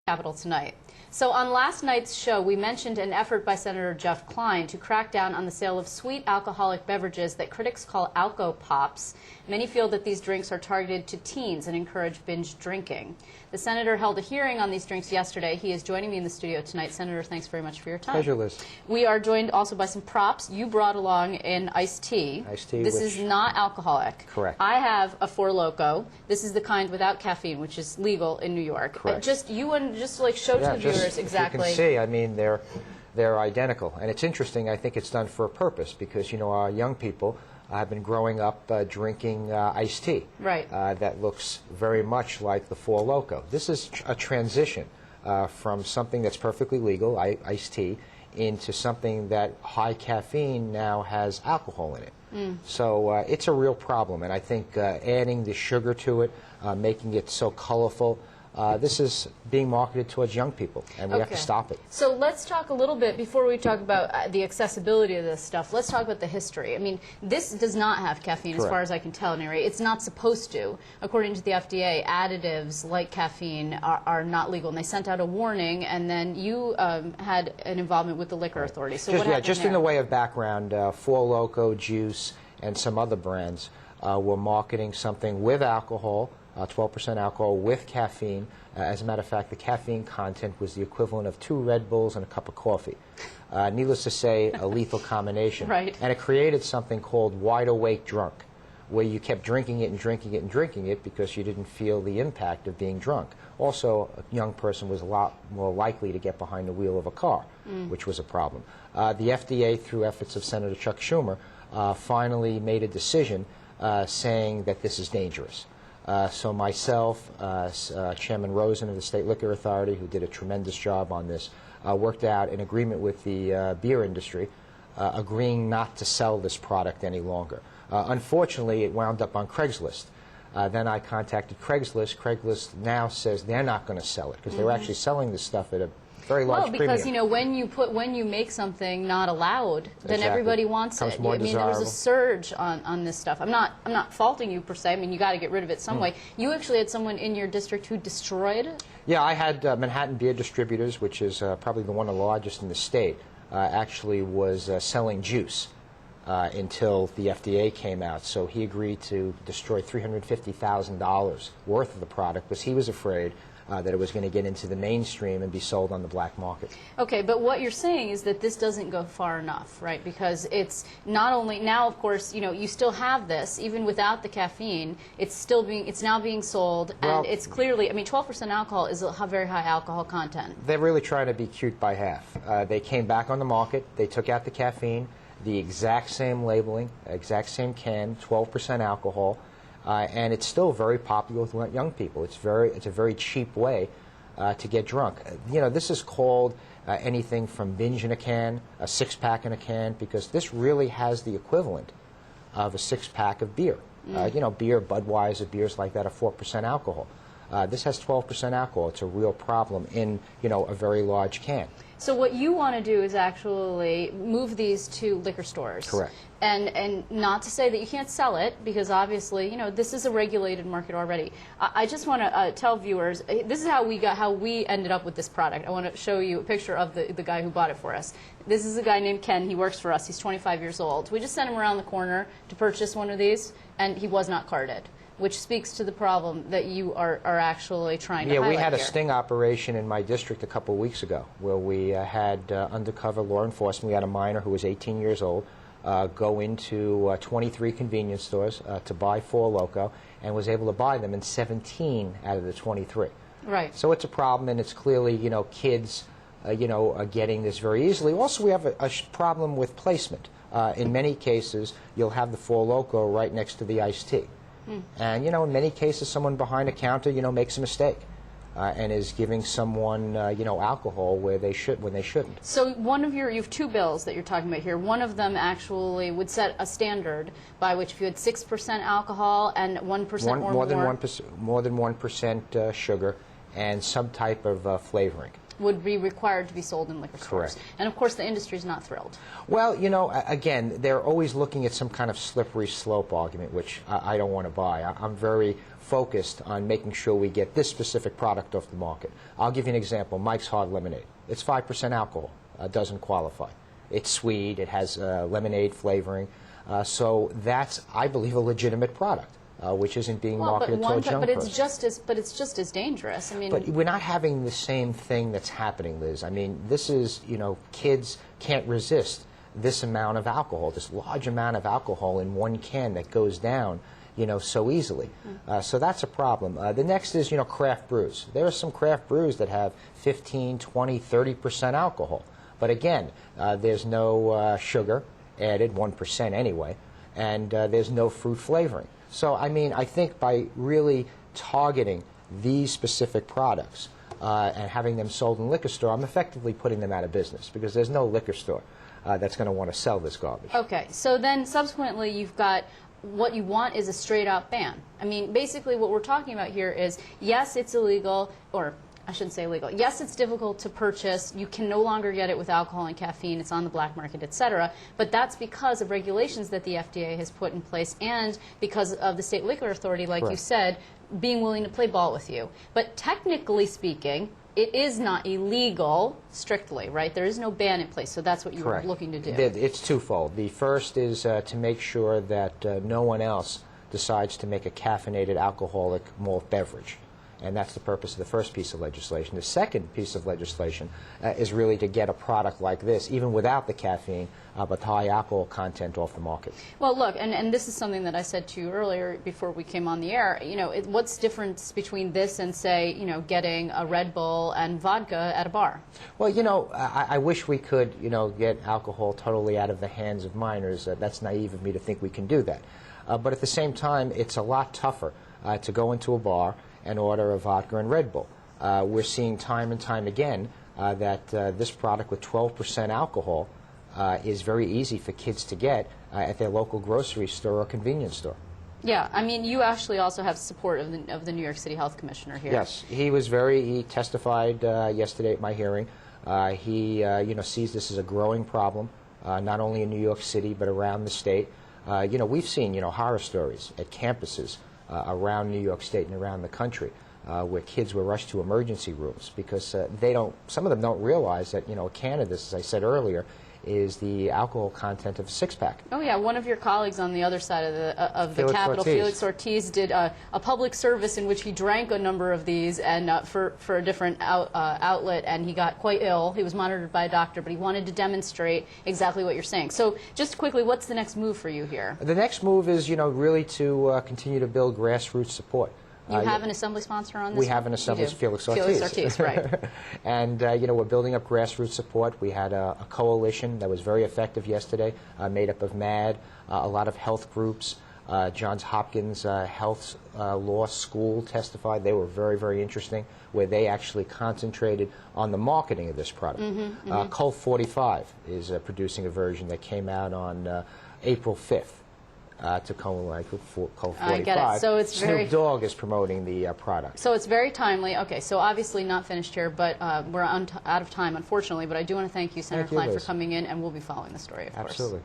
Capitol tonight. So on last night's show, we mentioned an effort by Senator Jeff Klein to crack down on the sale of sweet alcoholic beverages that critics call Alco Pops. Many feel that these drinks are targeted to teens and encourage binge drinking. The senator held a hearing on these drinks yesterday. He is joining me in the studio tonight. Senator, thanks very much for your time. Pleasure, Liz. We are joined also by some props. You brought along an iced tea. Iced tea. This is not alcoholic. Correct. I have a Four Loko. This is the kind without caffeine, which is legal in New York. Correct. Just like show to the viewers exactly. You can see, I mean, they're identical, and it's interesting. I think it's done for a purpose because our young people have been growing up drinking iced tea. Right. That looks very much like the Four Loko. This is a transition from something that's perfectly legal, iced tea, into something that high caffeine now has alcohol in it. So it's a real problem, and I think adding the sugar to it, making it so colorful, this is being marketed towards young people, and we have to stop it. So let's talk a little bit, before we talk about the accessibility of this stuff, let's talk about the history. I mean, this does not have caffeine, Correct. as far as I can tell, anyway. It's not supposed to. According to the FDA, additives like caffeine are not legal, and they sent out a warning, and then you had an involvement with the liquor authority. So what happened just there? in the way of background, Four Loko, Juice, and some other brands were marketing something with alcohol, 12% alcohol with caffeine. As a matter of fact, the caffeine content was the equivalent of 2 Red Bulls and a cup of coffee. Needless to say, a lethal combination. Right. And it created something called wide awake drunk, where you kept drinking it and drinking it and drinking it because you didn't feel the impact of being drunk. Also, a young person was a lot more likely to get behind the wheel of a car, which was a problem. The FDA, through efforts of Senator Chuck Schumer, finally made a decision saying that this is dangerous. So myself, Chairman Rosen of the State Liquor Authority, who did a tremendous job on this, worked out an agreement with the beer industry, agreeing not to sell this product any longer. Unfortunately, it wound up on Craigslist. Then I contacted Craigslist. Craigslist now says they're not going to sell it because they were actually selling this stuff at a very large premium. Well, because when you make something not allowed, then everybody wants it. More I mean, there was a surge on this stuff. I'm not faulting you per se. I mean, you got to get rid of it some way. You actually had someone in your district who destroyed it? Yeah, I had Manhattan Beer Distributors, which is probably one of the largest in the state, actually was selling juice until the FDA came out. So he agreed to destroy $350,000 worth of the product because he was afraid that it was going to get into the mainstream and be sold on the black market. Okay, but what you're saying is that this doesn't go far enough, right? Because it's not only now, of course, you still have this even without the caffeine. It's now being sold, and it's clearly, I mean, 12% alcohol is a very high alcohol content. They're really trying to be cute by half. They came back on the market. They took out the caffeine, the exact same labeling, exact same can, 12% alcohol. And it's still very popular with young people. It's a very cheap way to get drunk. This is called anything from binge in a can, a 6-pack in a can, because this really has the equivalent of a 6-pack of beer. Beer, Budweiser, beers like that are 4% alcohol. This has 12% alcohol. It's a real problem in a very large can. So what you want to do is actually move these to liquor stores. Correct. And not to say that you can't sell it, because obviously, this is a regulated market already. I just want to tell viewers, this is how we ended up with this product. I want to show you a picture of the guy who bought it for us. This is a guy named Ken. He works for us. He's 25 years old. We just sent him around the corner to purchase one of these, and he was not carded, which speaks to the problem that you are actually trying to highlight. Yeah, we had a here. sting operation in my district a couple of weeks ago where we had undercover law enforcement. We had a minor who was 18 years old go into 23 convenience stores to buy Four Loko, and was able to buy them in 17 out of the 23. Right. So it's a problem, and it's clearly, kids, are getting this very easily. Also, we have a problem with placement. In many cases, you'll have the Four Loko right next to the iced tea. And, in many cases, someone behind a counter, makes a mistake and is giving someone, alcohol when they shouldn't. So you have 2 bills that you're talking about here. One of them actually would set a standard by which if you had 6% alcohol and 1% or more. More than 1% sugar and some type of flavoring. would be required to be sold in liquor stores. Correct. And of course, the industry is not thrilled. Well, you know, again, they're always looking at some kind of slippery slope argument, which I don't want to buy. I'm very focused on making sure we get this specific product off the market. I'll give you an example. Mike's Hard Lemonade. It's 5% alcohol. Doesn't qualify. It's sweet. It has lemonade flavoring. So that's, I believe, a legitimate product. Which isn't being marketed towards young persons. But it's just as dangerous. I mean, but we're not having the same thing that's happening, Liz. I mean, this is, you know, kids can't resist this amount of alcohol, this large amount of alcohol in one can that goes down, you know, so easily. So that's a problem. The next is, you know, craft brews. There are some craft brews that have 15, 20, 30% alcohol. But again, there's no sugar added, 1% anyway, and there's no fruit flavoring. So, I mean, I think by really targeting these specific products and having them sold in liquor store, I'm effectively putting them out of business because there's no liquor store that's going to want to sell this garbage. Okay, so then subsequently you've got what you want is a straight-out ban. I mean, basically what we're talking about here is, yes, it's illegal, or I shouldn't say illegal. Yes, it's difficult to purchase. You can no longer get it with alcohol and caffeine. It's on the black market, etc. But that's because of regulations that the FDA has put in place and because of the state liquor authority, like you said, being willing to play ball with you. But technically speaking, it is not illegal strictly, right? There is no ban in place, so that's what you were looking to do. It's twofold. The first is to make sure that no one else decides to make a caffeinated alcoholic malt beverage. And that's the purpose of the first piece of legislation. The second piece of legislation is really to get a product like this, even without the caffeine, but the high alcohol content off the market. Well, look, and this is something that I said to you earlier before we came on the air. You know, what's the difference between this and, say, you know, getting a Red Bull and vodka at a bar? Well, you know, I wish we could, you know, get alcohol totally out of the hands of minors. That's naive of me to think we can do that. But at the same time, it's a lot tougher to go into a bar and order a vodka and Red Bull. We're seeing time and time again that this product with 12% alcohol is very easy for kids to get at their local grocery store or convenience store. Yeah, I mean, you actually also have support of the New York City Health Commissioner here. Yes, he testified yesterday at my hearing. He you know, sees this as a growing problem, not only in New York City but around the state. You know, we've seen, you know, horror stories at campuses around New York State and around the country where kids were rushed to emergency rooms because some of them don't realize that, you know, a can of this, as I said earlier, is the alcohol content of a six-pack. Oh yeah, one of your colleagues on the other side of the Capitol, Felix Ortiz, did a public service in which he drank a number of these and for a different outlet, and he got quite ill. He was monitored by a doctor, but he wanted to demonstrate exactly what you're saying. So just quickly, what's the next move for you here? The next move is, you know, really to continue to build grassroots support. You have an assembly sponsor on this? We have an assembly, Felix Ortiz. Felix Ortiz, right. And, you know, we're building up grassroots support. We had a coalition that was very effective yesterday, made up of MAD, a lot of health groups. Johns Hopkins Health Law School testified. They were very, very interesting, where they actually concentrated on the marketing of this product. Cult 45 is producing a version that came out on April 5th. To Cult 45. I get it. So it's Snoop Dogg is promoting the product. So it's very timely. Okay, so obviously not finished here, but we're out of time, unfortunately. But I do want to thank you, Senator Klein, for coming in, and we'll be following the story, of course. Absolutely.